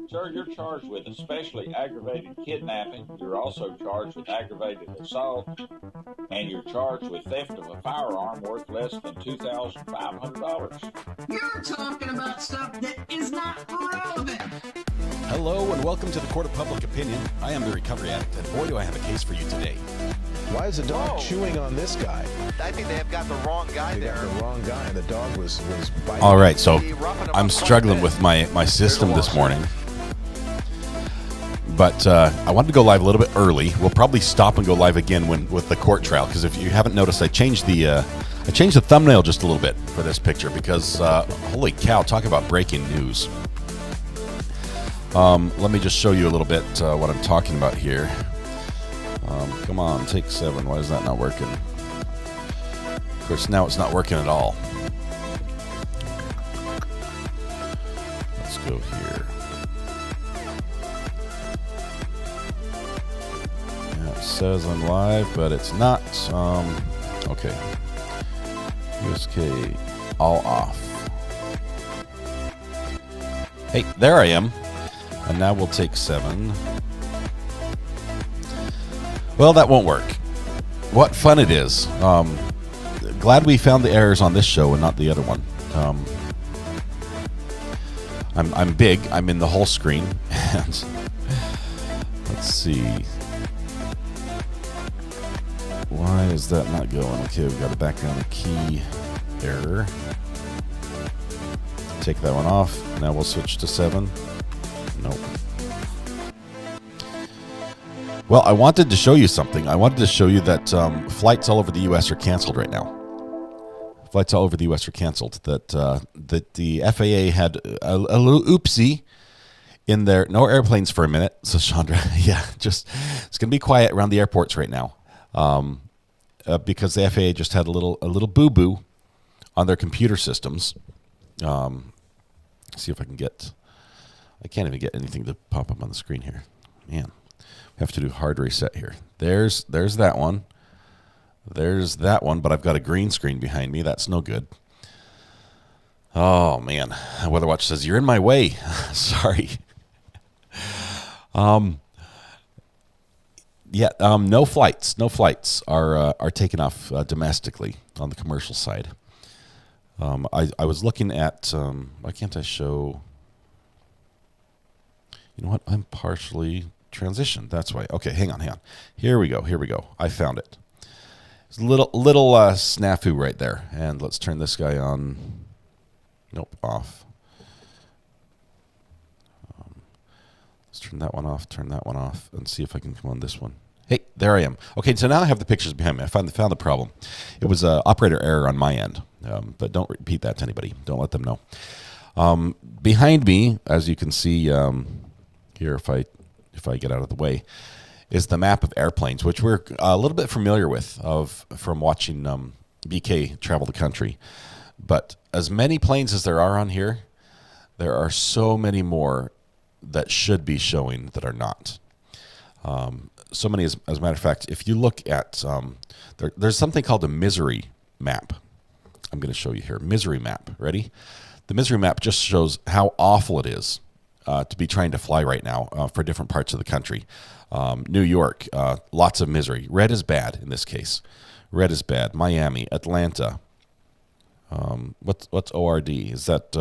Sir, you're charged with especially aggravated kidnapping. You're also charged with aggravated assault, and you're charged with theft of a firearm worth less than $2,500. You're talking about stuff that is not relevant. Hello and welcome to the Court of Public Opinion. I am the recovery addict, and boy do I have a case for you today. Why is the dog chewing on this guy? I think they have got the wrong guy there. Got the wrong guy, and the dog was biting. All right, so I'm struggling with my system this morning. But I wanted to go live a little bit early. We'll probably stop and go live again with the court trial, because if you haven't noticed, I changed the thumbnail just a little bit for this picture because holy cow, talk about breaking news. Let me just show you a little bit what I'm talking about here. Come on, take 7. Why is that not working? Of course, now it's not working at all. Let's go here. Yeah, it says I'm live, but it's not. Okay. USK all off. Hey, there I am. And now we'll take 7. Well, that won't work. What fun it is. Glad we found the errors on this show and not the other one. I'm big. I'm in the whole screen. And let's see. Why is that not going? Okay, we've got a background key error. Take that one off. Now we'll switch to 7. Nope. Well, I wanted to show you something. I wanted to show you that flights all over the U.S. are canceled right now. Flights all over the U.S. are canceled. That the FAA had a little oopsie in there. No airplanes for a minute. So, Chandra, yeah, just it's going to be quiet around the airports right now because the FAA just had a little boo-boo on their computer systems. See if I can get... I can't even get anything to pop up on the screen here. Man. Have to do hard reset here. There's that one. There's that one, but I've got a green screen behind me. That's no good. Oh man, WeatherWatch says you're in my way. Sorry. No flights. No flights are taken off domestically on the commercial side. I was looking at. Why can't I show? You know what? I'm partially transition. That's why. Okay, hang on. Here we go. I found it. It's a little snafu right there. And let's turn this guy on. Nope, off. Let's turn that one off, and see if I can come on this one. Hey, there I am. Okay, so now I have the pictures behind me. I found the problem. It was an operator error on my end, but don't repeat that to anybody. Don't let them know. Behind me, as you can see here, if I get out of the way, is the map of airplanes, which we're a little bit familiar with from watching BK travel the country. But as many planes as there are on here, there are so many more that should be showing that are not. So many, as a matter of fact, if you look at, there's something called a misery map. I'm going to show you here. Misery map. Ready? The misery map just shows how awful it is to be trying to fly right now for different parts of the country. New York, lots of misery. Red is bad in this case. Red is bad. Miami, Atlanta. What's ORD? Is that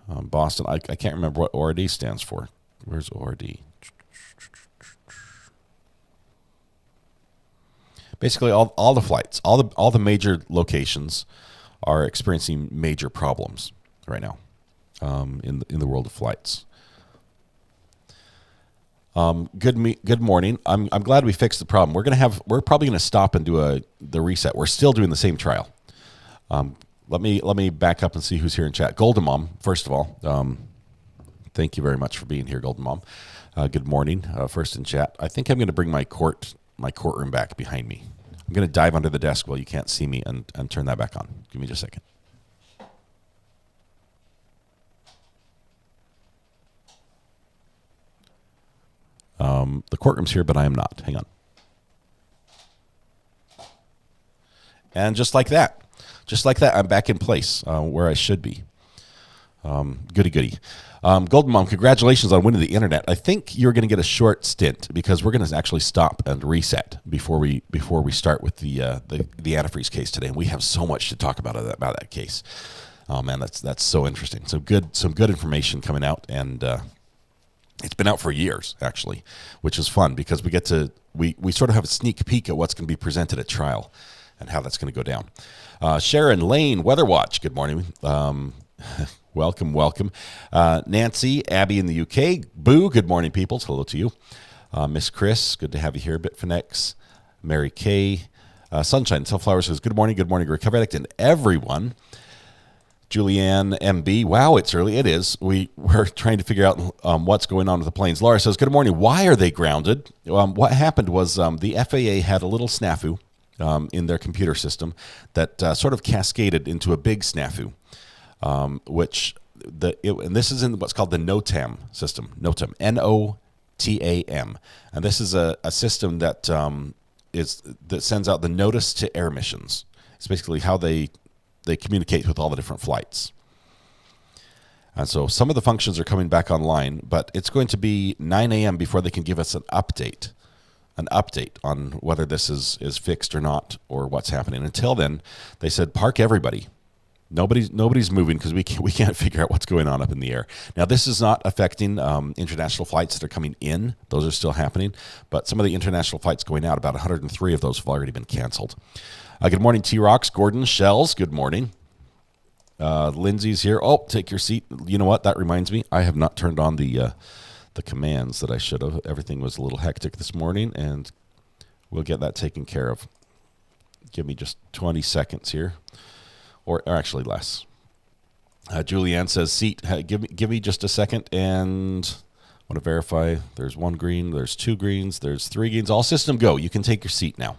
Boston? I can't remember what ORD stands for. Where's ORD? Basically, all the flights, all the major locations are experiencing major problems right now in the world of flights. Good morning. I'm glad we fixed the problem. We're probably gonna stop and do the reset. We're still doing the same trial. Let me back up and see who's here in chat. Golden Mom, first of all, thank you very much for being here, Golden Mom. Good morning. First in chat. I think I'm gonna bring my courtroom back behind me. I'm going to dive under the desk while you can't see me and turn that back on. Give me just a second. The courtroom's here, but I am not. Hang on. And just like that, I'm back in place where I should be. Goody goody. Golden Mom, congratulations on winning the internet. I think you're going to get a short stint because we're going to actually stop and reset before we start with the antifreeze case today. And we have so much to talk about that case. Oh man, that's so interesting. Some good information coming out, and it's been out for years actually, which is fun because we get to we sort of have a sneak peek at what's going to be presented at trial and how that's going to go down. Sharon Lane, Weather Watch. Good morning. Welcome. Nancy, Abby in the UK. Boo, good morning, peoples. Hello to you. Miss Chris, good to have you here. Bitfinex. Mary Kay. Sunshine, Sunflower says, good morning, Recovery Addict, and everyone. Julianne MB, wow, it's early. It is. We're trying to figure out what's going on with the planes. Laura says, good morning. Why are they grounded? What happened was the FAA had a little snafu in their computer system that sort of cascaded into a big snafu. And this is in what's called the NOTAM system. NOTAM, NOTAM, and this is a system that that sends out the notice to air missions. It's basically how they communicate with all the different flights. And so some of the functions are coming back online, but it's going to be 9 a.m. before they can give us an update on whether this is fixed or not, or what's happening. Until then, they said park everybody. Nobody's moving because we can't figure out what's going on up in the air. Now, this is not affecting international flights that are coming in. Those are still happening. But some of the international flights going out, about 103 of those have already been canceled. Good morning, T-Rocks. Gordon, Shells, good morning. Lindsay's here. Oh, take your seat. You know what? That reminds me. I have not turned on the commands that I should have. Everything was a little hectic this morning, and we'll get that taken care of. Give me just 20 seconds here. Or actually less. Julianne says, seat, give me just a second, and I want to verify. There's one green, there's two greens, there's three greens. All system go. You can take your seat now.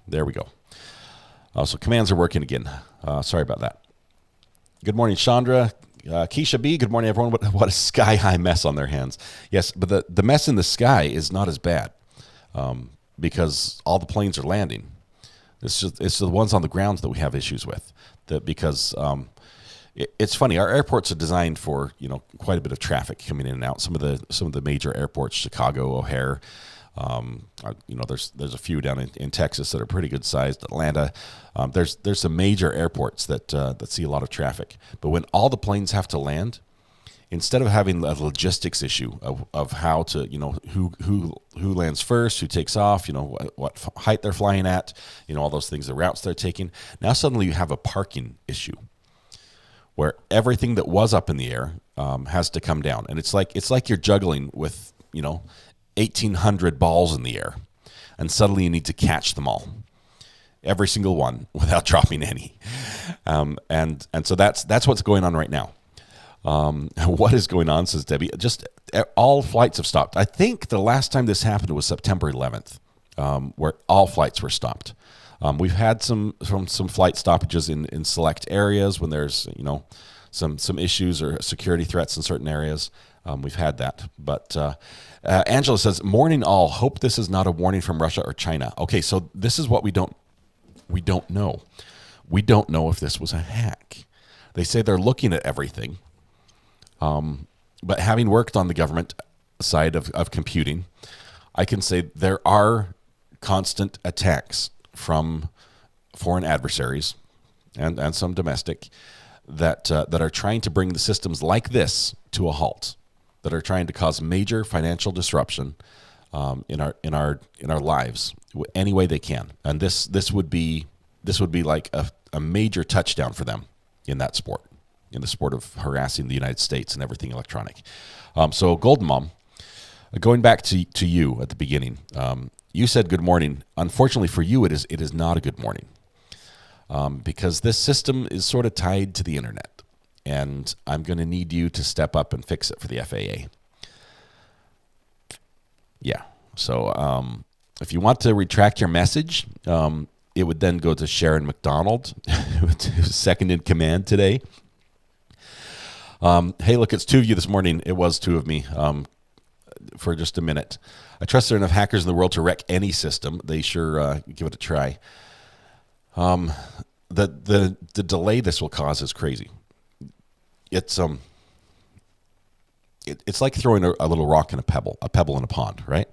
There we go. So commands are working again. Sorry about that. Good morning, Chandra. Keisha B, good morning, everyone. What a sky-high mess on their hands. Yes, but the mess in the sky is not as bad because all the planes are landing. It's the ones on the ground that we have issues with. Because it's funny. Our airports are designed for quite a bit of traffic coming in and out. Some of the major airports, Chicago, O'Hare. There's a few down in Texas that are pretty good sized. Atlanta. There's some major airports that see a lot of traffic. But when all the planes have to land, instead of having a logistics issue of how to, who lands first, who takes off, what height they're flying at, all those things, the routes they're taking. Now suddenly you have a parking issue where everything that was up in the air has to come down. And it's like you're juggling with, 1,800 balls in the air, and suddenly you need to catch them all, every single one, without dropping any. And so that's what's going on right now. What is going on, says Debbie? Just all flights have stopped. I think the last time this happened was September 11th, where all flights were stopped. We've had some flight stoppages in select areas when there's some issues or security threats in certain areas. We've had that. But Angela says, morning all. Hope this is not a warning from Russia or China. Okay, so this is what we don't know. We don't know if this was a hack. They say they're looking at everything. But having worked on the government side of computing, I can say there are constant attacks from foreign adversaries and some domestic that are trying to bring the systems like this to a halt, that are trying to cause major financial disruption in our lives any way they can. And this would be like a major touchdown for them in that sport. In the sport of harassing the United States and everything electronic. So Golden Mom, going back to you at the beginning, you said good morning. Unfortunately for you, it is not a good morning because this system is sort of tied to the internet, and I'm going to need you to step up and fix it for the FAA. Yeah. So if you want to retract your message, it would then go to Sharon McDonald, who's second in command today. Hey, look, it's two of you this morning. It was two of me for just a minute. I trust there are enough hackers in the world to wreck any system. They sure give it a try. The the delay this will cause is crazy. It's it's like throwing a little rock in a pebble in a pond, right?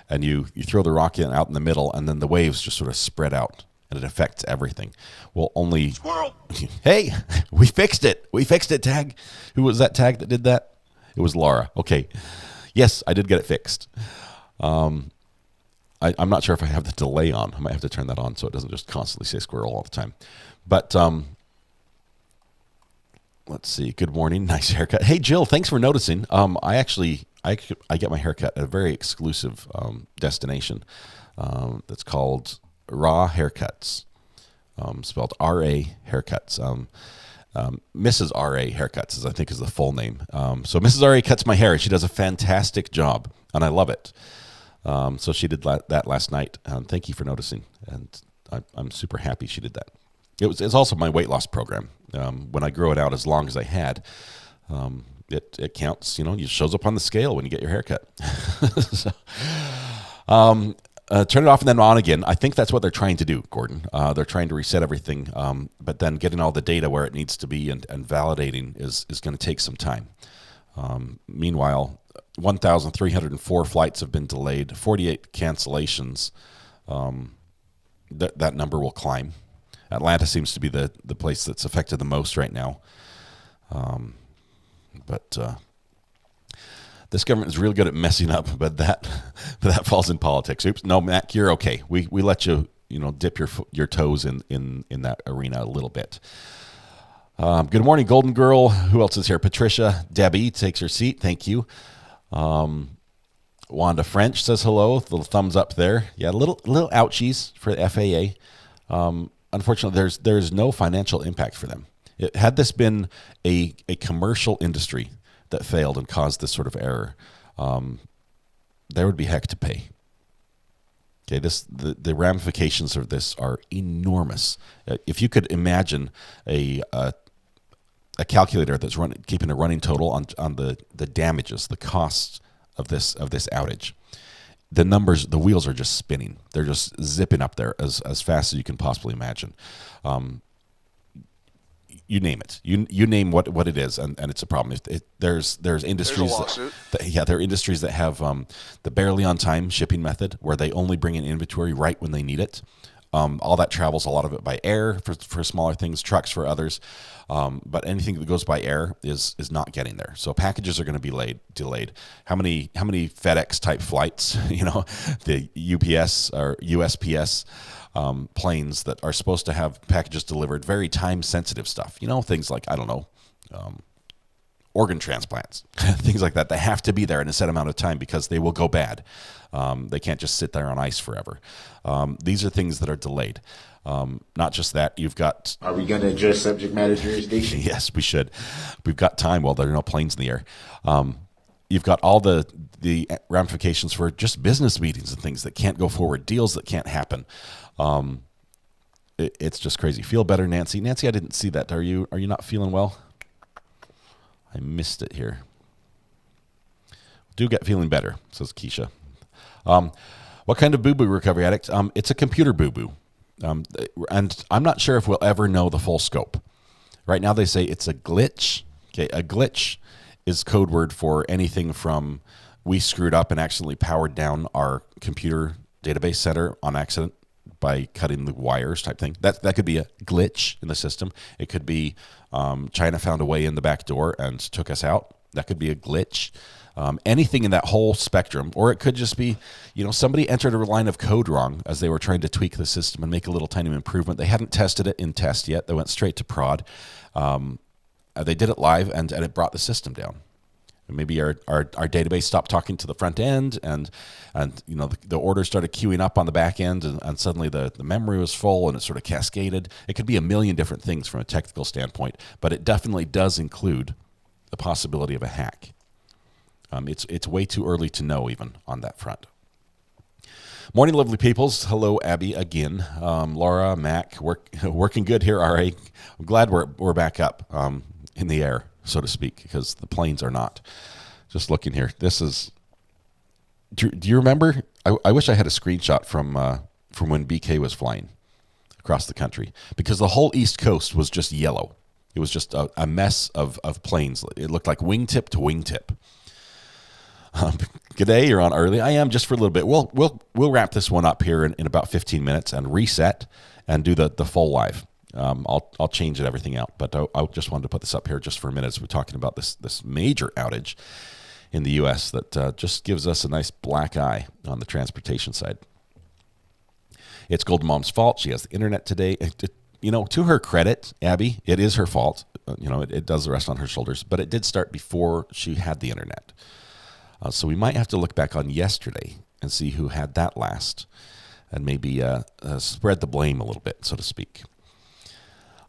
And you throw the rock out in the middle, and then the waves just sort of spread out, and it affects everything. Well, only squirrel. Hey, we fixed it. We fixed it. Tag. Who was that tag that did that? It was Laura. Okay. Yes, I did get it fixed. I'm not sure if I have the delay on. I might have to turn that on so it doesn't just constantly say squirrel all the time. But let's see. Good morning. Nice haircut. Hey, Jill, thanks for noticing. I get my haircut at a very exclusive destination that's called Raw Haircuts, spelled R-A Haircuts. Mrs. R.A. Haircuts, I think is the full name. So Mrs. R.A. cuts my hair, and she does a fantastic job, and I love it. So she did that last night. Thank you for noticing, and I'm super happy she did that. It's also my weight loss program. When I grow it out as long as I had, it counts. It shows up on the scale when you get your haircut. So, turn it off and then on again. I think that's what they're trying to do, Gordon. They're trying to reset everything, but then getting all the data where it needs to be and validating is going to take some time. Meanwhile, 1,304 flights have been delayed, 48 cancellations. That number will climb. Atlanta seems to be the place that's affected the most right now. But this government is really good at messing up, but that falls in politics. Oops, no, Mac, you're okay. We let you dip your toes in that arena a little bit. Good morning, Golden Girl. Who else is here? Patricia Debbie takes her seat. Thank you. Wanda French says hello. Little thumbs up there. Yeah, little ouchies for the FAA. Unfortunately, there's no financial impact for them. Had this been a commercial industry that failed and caused this sort of error, there would be heck to pay. Okay, the ramifications of this are enormous. If you could imagine a calculator that's keeping a running total on the damages, the costs of this outage, the numbers, the wheels are just spinning. They're just zipping up there as fast as you can possibly imagine. You name it. You name what it is, and it's a problem. There's industries. There are industries that have the barely on time shipping method, where they only bring in inventory right when they need it. All that travels, a lot of it by air for smaller things, trucks for others. But anything that goes by air is not getting there. So packages are going to be delayed. How many FedEx type flights? The UPS or USPS. Planes that are supposed to have packages delivered, very time-sensitive stuff. Things like, I don't know, organ transplants, things like that. They have to be there in a set amount of time because they will go bad. They can't just sit there on ice forever. These are things that are delayed. Not just that, you've got... Are we going to address subject matter jurisdiction? Yes, we should. We've got time while there are no planes in the air. You've got all the ramifications for just business meetings and things that can't go forward, deals that can't happen. It's just crazy. Feel better, Nancy. Nancy, I didn't see that. Are you not feeling well? I missed it here. Do get feeling better, says Keisha. What kind of boo-boo recovery addict? It's a computer boo-boo. And I'm not sure if we'll ever know the full scope. Right now they say it's a glitch. Okay, a glitch is code word for anything from we screwed up and accidentally powered down our computer database center on accident by cutting the wires type thing. That could be a glitch in the system. It could be China found a way in the back door and took us out. That could be a glitch. Anything in that whole spectrum. Or it could just be, somebody entered a line of code wrong as they were trying to tweak the system and make a little tiny improvement. They hadn't tested it in test yet. They went straight to prod. They did it live, and it brought the system down. Maybe our database stopped talking to the front end, and the orders started queuing up on the back end, and suddenly the memory was full, and it sort of cascaded. It could be a million different things from a technical standpoint, but it definitely does include the possibility of a hack. It's way too early to know even on that front. Morning, lovely peoples. Hello, Abby again. Laura, Mac, working good here. All right, I'm glad we're back up in the air, so to speak, because the planes are not. Just looking here. This is. Do you remember? I wish I had a screenshot from when BK was flying across the country because the whole East Coast was just yellow. It was just a mess of planes. It looked like wingtip to wingtip. G'day, you're on early. I am, just for a little bit. We'll wrap this one up here in about 15 minutes and reset and do the full live. I'll change everything out, but I just wanted to put this up here just for a minute as we're talking about this major outage in the U.S. that just gives us a nice black eye on the transportation side. It's Golden Mom's fault. She has the internet today. To her credit, Abby, it is her fault. It does rest on her shoulders, but it did start before she had the internet. So we might have to look back on yesterday and see who had that last and maybe spread the blame a little bit, so to speak.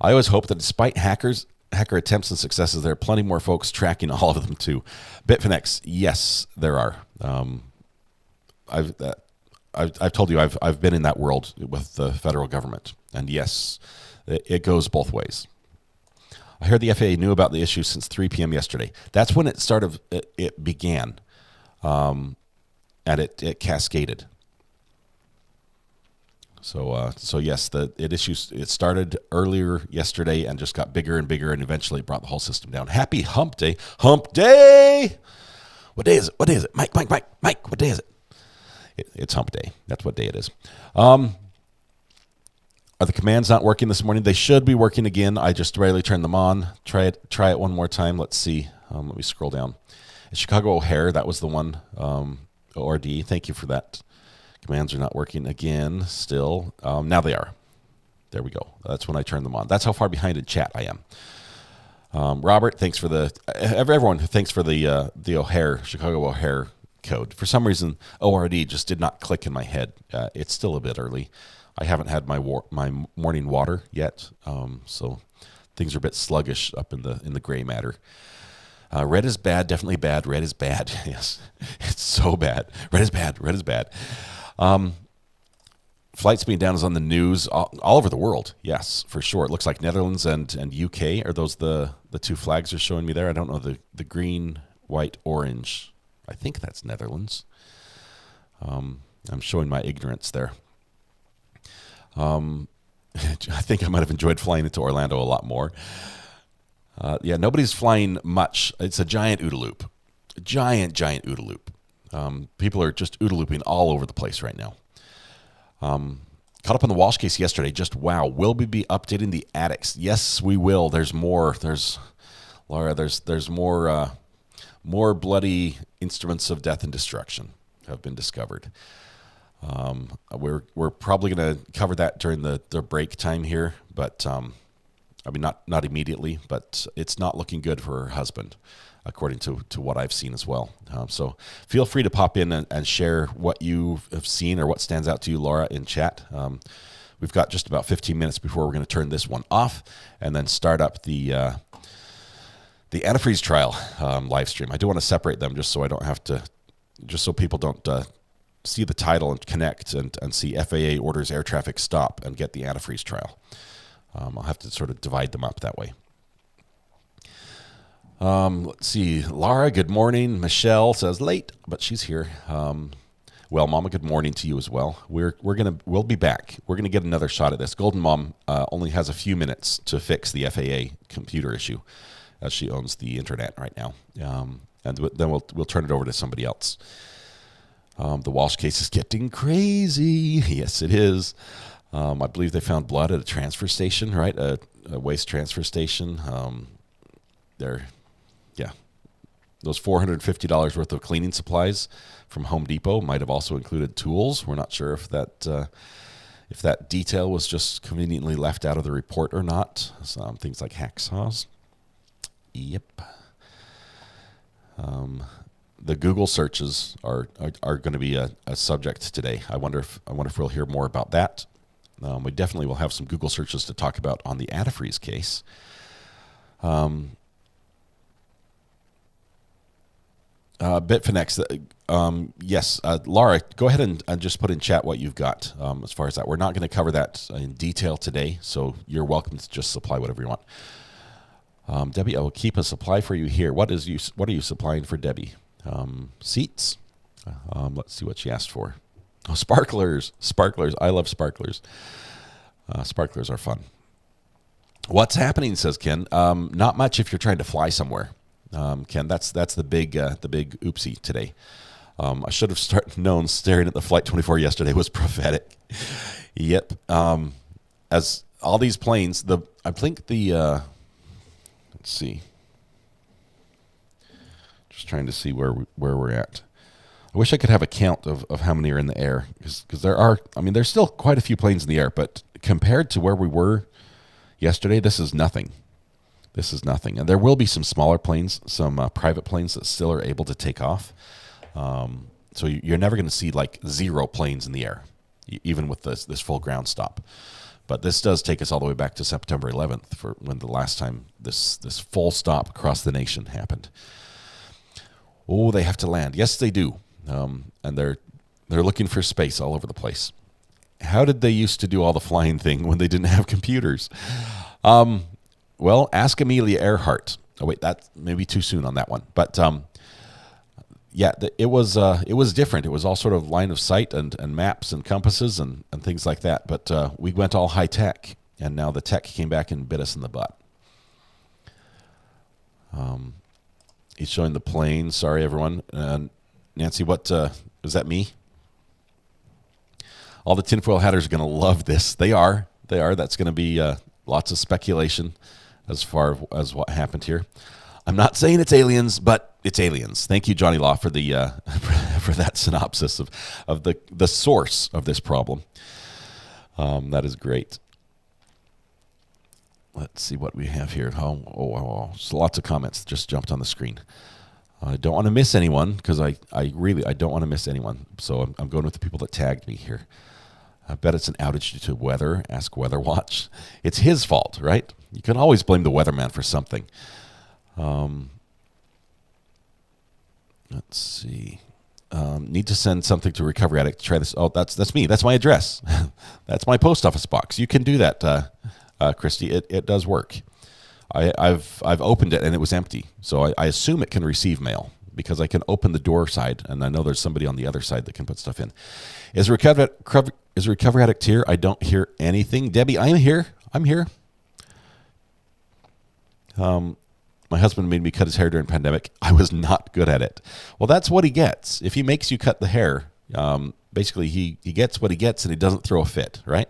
I always hope that despite hacker attempts and successes, there are plenty more folks tracking all of them too. Bitfinex, yes, there are. I've told you I've been in that world with the federal government, and yes, it goes both ways. I heard the FAA knew about the issue since 3 p.m. yesterday. That's when it began, and it cascaded. So yes, it started earlier yesterday and just got bigger and bigger, and eventually brought the whole system down. Happy Hump Day! Hump Day! What day is it? What day is it? Mike! What day is it? It's Hump Day. That's what day it is. Are the commands not working this morning? They should be working again. I just rarely turn them on. Try it one more time. Let's see. Let me scroll down. It's Chicago O'Hare. That was the one. ORD. Thank you for that. Commands are not working again still. Now they are. There we go. That's when I turn them on. That's how far behind in chat I am. Robert, thanks for everyone. Thanks for the O'Hare, Chicago O'Hare code. For some reason, ORD just did not click in my head. It's still a bit early. I haven't had my morning water yet, so things are a bit sluggish up in the gray matter. Red is bad, definitely bad. Red is bad. Yes, it's so bad. Red is bad. Red is bad. Flights being down is on the news all over the world. Yes, for sure. It looks like Netherlands and UK. Are those the two flags are showing me there? I don't know, the green, white, orange. I think that's Netherlands. I'm showing my ignorance there. I think I might have enjoyed flying into Orlando a lot more. Nobody's flying much. It's a giant OODA loop. A giant OODA loop. People are just OODA looping all over the place right now. Caught up on the Walsh case yesterday. Just wow. Will we be updating the addicts? Yes, we will. There's more. There's more bloody instruments of death and destruction have been discovered. We're probably going to cover that during the break time here, but not immediately, but it's not looking good for her husband, according to what I've seen as well. So feel free to pop in and share what you have seen or what stands out to you, Laura, in chat. We've got just about 15 minutes before we're going to turn this one off and then start up the antifreeze trial live stream. I do want to separate them just so I don't have to, just so people don't see the title and connect and see FAA orders air traffic stop and get the antifreeze trial. I'll have to sort of divide them up that way. Let's see. Laura, good morning. Michelle says late, but she's here. Well, Mama, good morning to you as well. We'll be back. We're gonna get another shot at this. Golden Mom only has a few minutes to fix the FAA computer issue, as she owns the internet right now. And then we'll turn it over to somebody else. The Walsh case is getting crazy. Yes, it is. I believe they found blood at a transfer station, right? A waste transfer station. Those $450 worth of cleaning supplies from Home Depot might have also included tools. We're not sure if that detail was just conveniently left out of the report or not. Things like hacksaws. Yep. The Google searches are going to be a subject today. I wonder if we'll hear more about that. We definitely will have some Google searches to talk about on the antifreeze case. Bitfinex, yes. Laura, go ahead and just put in chat what you've got as far as that. We're not going to cover that in detail today, so you're welcome to just supply whatever you want. Debbie, I will keep a supply for you here. What are you supplying for Debbie? Seats. Let's see what she asked for. Oh, sparklers. I love sparklers. Sparklers are fun. What's happening, says Ken. Not much if you're trying to fly somewhere. Ken, that's the big oopsie today. I should have known staring at the Flight 24 yesterday was prophetic. Yep. As all these planes, I think let's see. Just trying to see where we're at. I wish I could have a count of how many are in the air, because there's still quite a few planes in the air, but compared to where we were yesterday, this is nothing. This is nothing. And there will be some smaller planes, some private planes that still are able to take off. So you're never going to see like 0 planes in the air, even with this full ground stop. But this does take us all the way back to September 11th for when the last time this full stop across the nation happened. Oh, they have to land. Yes, they do. And they're looking for space all over the place. How did they used to do all the flying thing when they didn't have computers? Well, ask Amelia Earhart. Oh wait, that's maybe too soon on that one. But yeah, it was different. It was all sort of line of sight and maps and compasses and things like that. But we went all high tech, and now the tech came back and bit us in the butt. He's showing the plane. Sorry, everyone. Nancy, what is that? Me? All the tinfoil hatters are going to love this. They are. That's going to be lots of speculation as far as what happened here. I'm not saying it's aliens, but it's aliens. Thank you, Johnny Law, for the for that synopsis of the source of this problem. That is great. Let's see what we have here. Oh, so lots of comments just jumped on the screen. I don't want to miss anyone, because I don't want to miss anyone. So I'm going with the people that tagged me here. I bet it's an outage due to weather. Ask Weather Watch. It's his fault, right? You can always blame the weatherman for something. Let's see. Need to send something to Recovery Addict to try this. Oh, that's me. That's my address. That's my post office box. You can do that, Christy. It does work. I've opened it and it was empty, so I assume it can receive mail, because I can open the door side and I know there's somebody on the other side that can put stuff in. Is Recovery Addict here? I don't hear anything. Debbie, I'm here. My husband made me cut his hair during pandemic. I was not good at it. Well, that's what he gets. If he makes you cut the hair, basically he gets what he gets, and he doesn't throw a fit, right?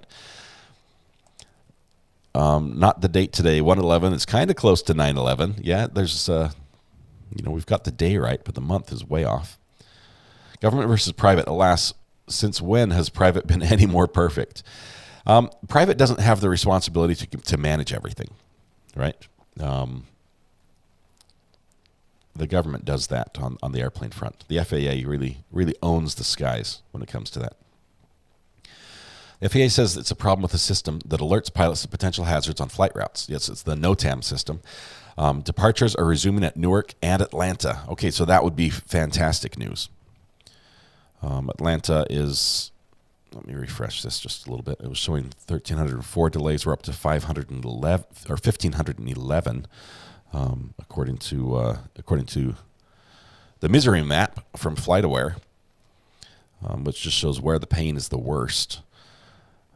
Not the date today, 1/11. It's kind of close to 9/11. Yeah, there's, we've got the day right, but the month is way off. Government versus private. Alas, since when has private been any more perfect? Private doesn't have the responsibility to manage everything, right? The government does that on the airplane front. The FAA really owns the skies when it comes to that. The FAA says it's a problem with the system that alerts pilots to potential hazards on flight routes. Yes, it's the NOTAM system. Departures are resuming at Newark and Atlanta. Okay, so that would be fantastic news. Atlanta is, let me refresh this just a little bit. It was showing 1,304 delays. We're up to 511 or 1,511, according to the misery map from FlightAware, which just shows where the pain is the worst.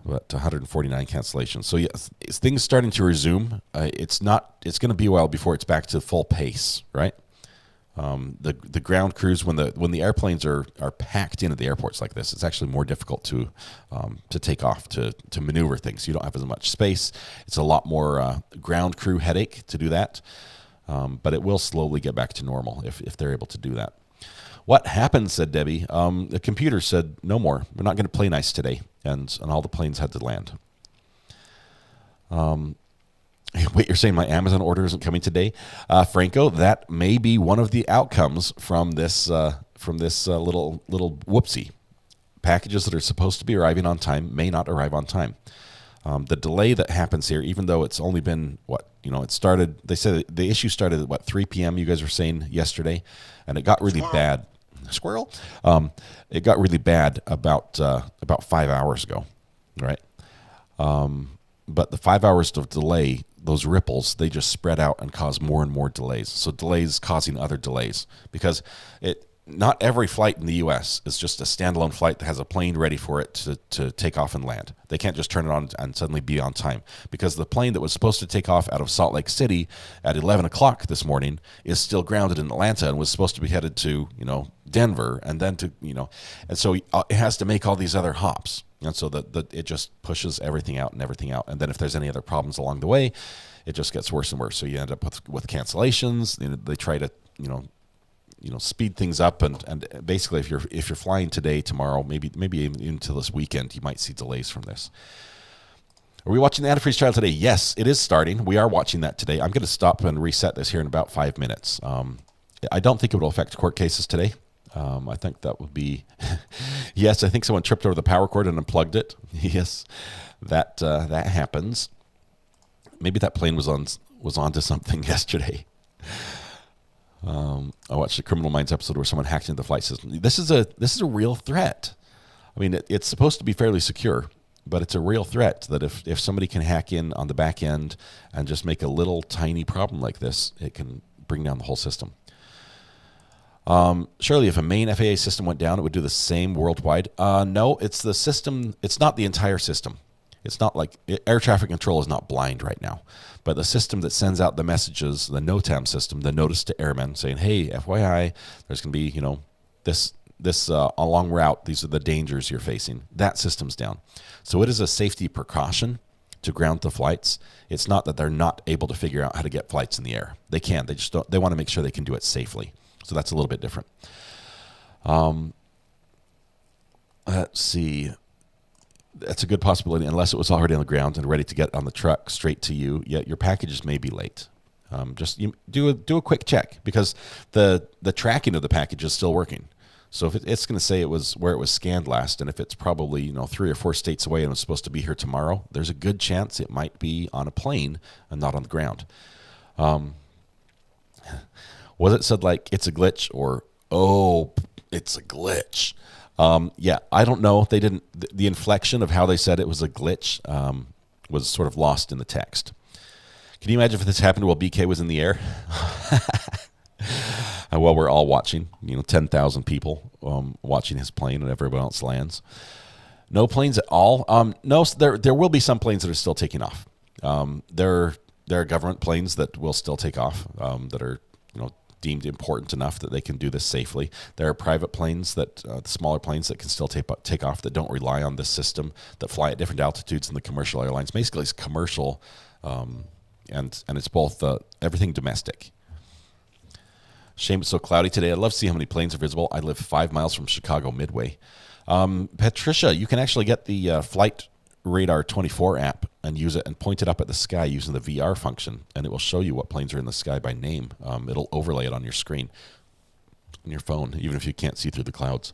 But 149 cancellations. So yes, things starting to resume. It's going to be a while before it's back to full pace, right? The ground crews, when the airplanes are packed into the airports like this, it's actually more difficult to take off, to maneuver things. You don't have as much space. It's a lot more ground crew headache to do that. But it will slowly get back to normal if they're able to do that. What happened, said Debbie. The computer said, no more. We're not going to play nice today. And all the planes had to land. Wait, you're saying my Amazon order isn't coming today? Franco, that may be one of the outcomes from this little whoopsie. Packages that are supposed to be arriving on time may not arrive on time. The delay that happens here, even though it's only been, it started, they said the issue started at 3 p.m., you guys were saying yesterday, and it got really bad. Squirrel? It got really bad about 5 hours ago, right? But the 5 hours of delay, those ripples, they just spread out and cause more and more delays. So delays causing other delays, because not every flight in the U.S. is just a standalone flight that has a plane ready for it to take off and land. They can't just turn it on and suddenly be on time, because the plane that was supposed to take off out of Salt Lake City at 11 o'clock this morning is still grounded in Atlanta and was supposed to be headed to, Denver, and then to, and so it has to make all these other hops. And so that it just pushes everything out. And then if there's any other problems along the way, it just gets worse and worse. So you end up with cancellations. They try to, speed things up, and basically if you're flying today, tomorrow, maybe even into this weekend, you might see delays from this. Are we watching the antifreeze trial today? Yes, it is starting. We are watching that today. I'm going to stop and reset this here in about 5 minutes. I don't think it will affect court cases today. I think that would be yes. I think someone tripped over the power cord and unplugged it. Yes, that happens. Maybe that plane was onto something yesterday. I watched the Criminal Minds episode where someone hacked into the flight system. This is a real threat. I mean, it's supposed to be fairly secure, but it's a real threat that if somebody can hack in on the back end and just make a little tiny problem like this, it can bring down the whole system. Surely if a main FAA system went down, it would do the same worldwide. No, it's the system. It's not the entire system. It's not like air traffic control is not blind right now, but the system that sends out the messages, the NOTAM system, the notice to airmen saying, hey, FYI, there's going to be, this along route, these are the dangers you're facing. That system's down. So it is a safety precaution to ground the flights. It's not that they're not able to figure out how to get flights in the air. They can. They just don't. They want to make sure they can do it safely. So that's a little bit different. Let's see. That's a good possibility, unless it was already on the ground and ready to get on the truck straight to you. Yet your packages may be late. Just do a quick check, because the tracking of the package is still working. So if it's going to say it was where it was scanned last, and if it's probably 3 or 4 states away and it's supposed to be here tomorrow, there's a good chance it might be on a plane and not on the ground. Was it said like it's a glitch, or it's a glitch? Yeah, I don't know. They didn't. The inflection of how they said it was a glitch was sort of lost in the text. Can you imagine if this happened while BK was in the air? Well, we're all watching. 10,000 people watching his plane, and everyone else lands. No planes at all. No, there will be some planes that are still taking off. There are government planes that will still take off that are deemed important enough that they can do this safely. There are private planes the smaller planes that can still take off, that don't rely on this system, that fly at different altitudes than the commercial airlines. Basically, it's commercial, and it's both everything domestic. Shame it's so cloudy today. I'd love to see how many planes are visible. I live 5 miles from Chicago Midway. Patricia, you can actually get the Flight Radar 24 app and use it and point it up at the sky using the VR function, and it will show you what planes are in the sky by name. It'll overlay it on your screen, on your phone, even if you can't see through the clouds.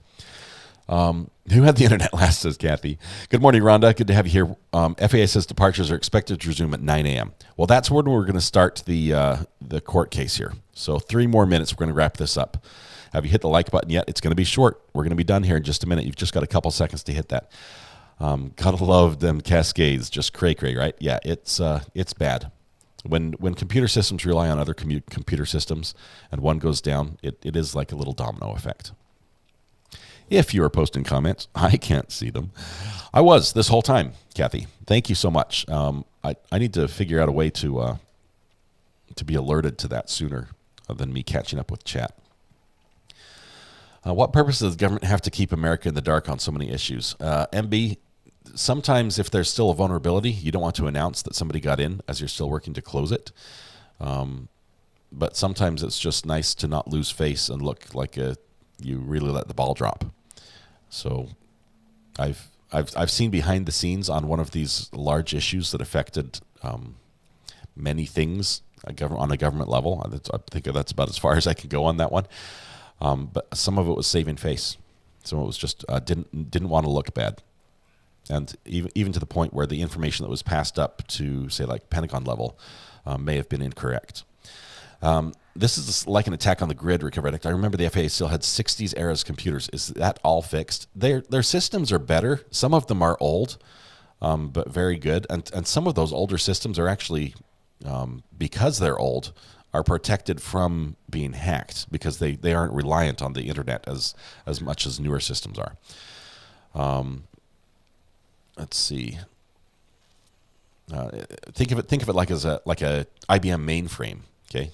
Who had the internet last, says Kathy. Good morning, Rhonda. Good to have you here. FAA says departures are expected to resume at 9 a.m. Well, that's when we're going to start the court case here. So 3 more minutes, we're going to wrap this up. Have you hit the like button yet? It's going to be short. We're going to be done here in just a minute. You've just got a couple seconds to hit that. Gotta love them cascades, just cray-cray, right? Yeah, it's bad. When computer systems rely on other computer systems and one goes down, it is like a little domino effect. If you are posting comments, I can't see them. I was this whole time, Kathy. Thank you so much. I need to figure out a way to be alerted to that sooner than me catching up with chat. What purpose does the government have to keep America in the dark on so many issues? MB, sometimes if there's still a vulnerability, you don't want to announce that somebody got in as you're still working to close it. But sometimes it's just nice to not lose face and look like you really let the ball drop. So I've seen behind the scenes on one of these large issues that affected many things on a government level. I think that's about as far as I can go on that one. But some of it was saving face. Some of it was just didn't want to look bad. And even to the point where the information that was passed up to, say, like Pentagon level may have been incorrect. This is like an attack on the grid recovery act. I remember the FAA still had 60s era's computers. Is that all fixed? Their systems are better. Some of them are old, but very good. And some of those older systems are actually, because they're old, are protected from being hacked because they aren't reliant on the internet as much as newer systems are. Let's see. Think of it like a IBM mainframe. Okay,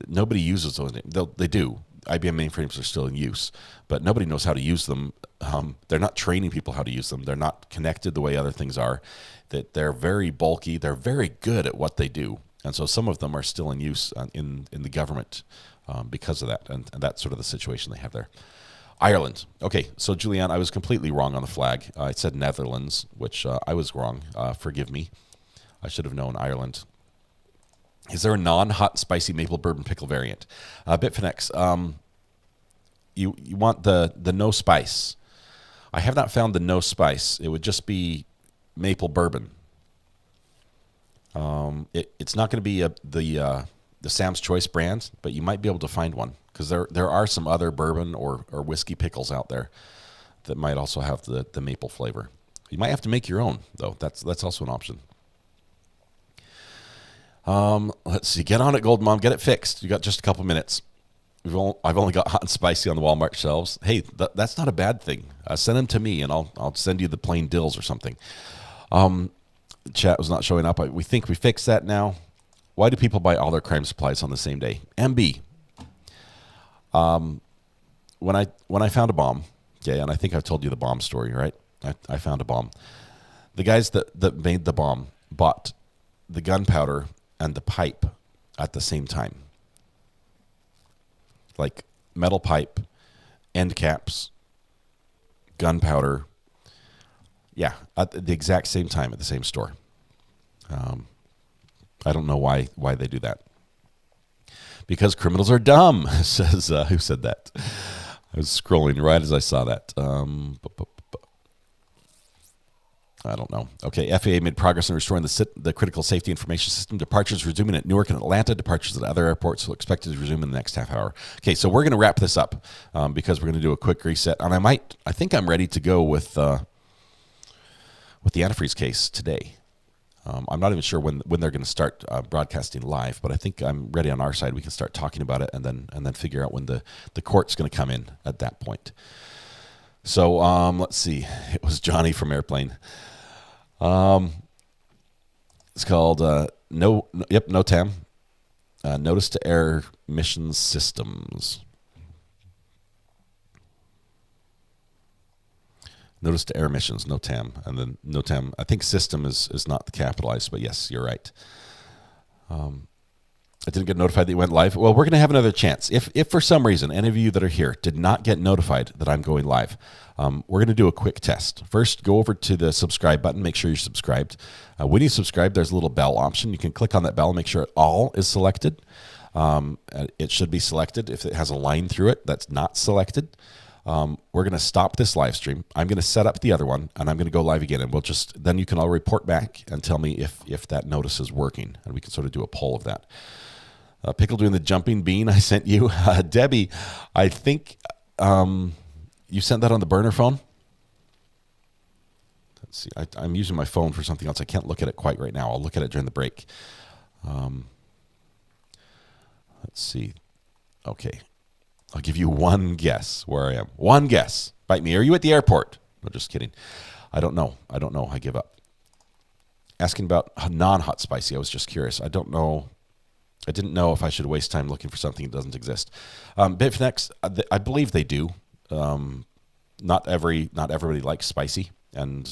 nobody uses those. They do. IBM mainframes are still in use, but nobody knows how to use them. They're not training people how to use them. They're not connected the way other things are. That they're very bulky. They're very good at what they do, and so some of them are still in use in the government because of that, and that's sort of the situation they have there. Ireland. Okay, so Julianne, I was completely wrong on the flag. I said Netherlands, which I was wrong. Forgive me. I should have known Ireland. Is there a non-hot spicy maple bourbon pickle variant? Bitfinex, you want the no spice. I have not found the no spice. It would just be maple bourbon. It's not going to be the Sam's Choice brand, but you might be able to find one because there are some other bourbon or whiskey pickles out there that might also have the maple flavor. You might have to make your own though. That's also an option. Let's see. Get on it, Gold Mom. Get it fixed. You got just a couple minutes. I've only got hot and spicy on the Walmart shelves. Hey, that's not a bad thing. Send them to me, and I'll send you the plain dills or something. Chat was not showing up. We think we fixed that now. Why do people buy all their crime supplies on the same day? MB. When I found a bomb, okay, and I think I've told you the bomb story, right? I found a bomb. The guys that made the bomb bought the gunpowder and the pipe at the same time. Like metal pipe, end caps, gunpowder. Yeah, at the exact same time at the same store. I don't know why they do that. Because criminals are dumb, says who said that? I was scrolling right as I saw that. I don't know. Okay, FAA made progress in restoring the critical safety information system. Departures resuming at Newark and Atlanta. Departures at other airports will expected to resume in the next half hour. Okay, so we're going to wrap this up because we're going to do a quick reset. And I think I'm ready to go with the antifreeze case today. I'm not even sure when they're going to start broadcasting live, but I think I'm ready on our side. We can start talking about it and then figure out when the court's going to come in at that point. So let's see. It was Johnny from Airplane. It's called NOTAM, Notice to Air Mission Systems. Notice to Air Missions, NOTAM, and then NOTAM. I think system is not capitalized, but yes, you're right. I didn't get notified that you went live. Well, we're going to have another chance. If for some reason any of you that are here did not get notified that I'm going live, we're going to do a quick test. First, go over to the subscribe button. Make sure you're subscribed. When you subscribe, there's a little bell option. You can click on that bell and make sure all is selected. It should be selected. If it has a line through it that's not selected, we're going to stop this live stream. I'm going to set up the other one, and I'm going to go live again. And then you can all report back and tell me if that notice is working, and we can sort of do a poll of that. Pickle doing the jumping bean I sent you. Debbie, I think you sent that on the burner phone. Let's see. I'm using my phone for something else. I can't look at it quite right now. I'll look at it during the break. Let's see. Okay. I'll give you one guess where I am. One guess. Bite me. Are you at the airport? No, just kidding. I don't know. I give up. Asking about non-hot spicy. I was just curious. I don't know. I didn't know if I should waste time looking for something that doesn't exist. Bitfinex, I believe they do. Not everybody likes spicy, and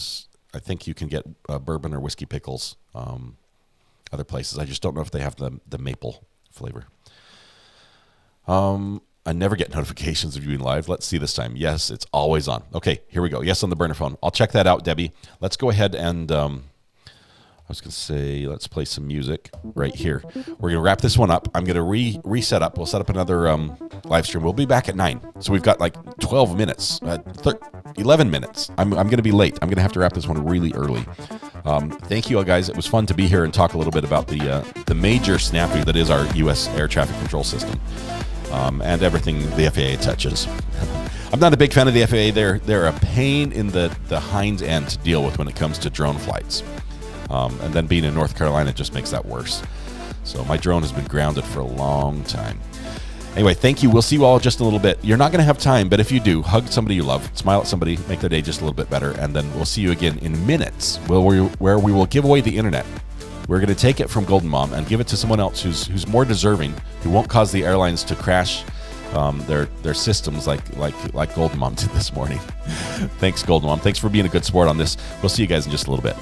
I think you can get bourbon or whiskey pickles other places. I just don't know if they have the maple flavor. I never get notifications of you being live. Let's see this time. Yes, it's always on. Okay, here we go. Yes, on the burner phone. I'll check that out, Debbie. Let's go ahead and I was going to say, let's play some music right here. We're going to wrap this one up. I'm going to reset up. We'll set up another live stream. We'll be back at 9. So we've got like 12 minutes, 11 minutes. I'm going to be late. I'm going to have to wrap this one really early. Thank you all, guys. It was fun to be here and talk a little bit about the major snafu that is our U.S. air traffic control system and everything the FAA touches. I'm not a big fan of the FAA. They're a pain in the hind's end to deal with when it comes to drone flights. And then being in North Carolina just makes that worse. So my drone has been grounded for a long time. Anyway, thank you. We'll see you all just a little bit. You're not going to have time, but if you do, hug somebody you love, smile at somebody, make their day just a little bit better, and then we'll see you again in minutes where we will give away the internet. We're going to take it from Golden Mom and give it to someone else who's more deserving, who won't cause the airlines to crash their systems like Golden Mom did this morning. Thanks, Golden Mom. Thanks for being a good sport on this. We'll see you guys in just a little bit.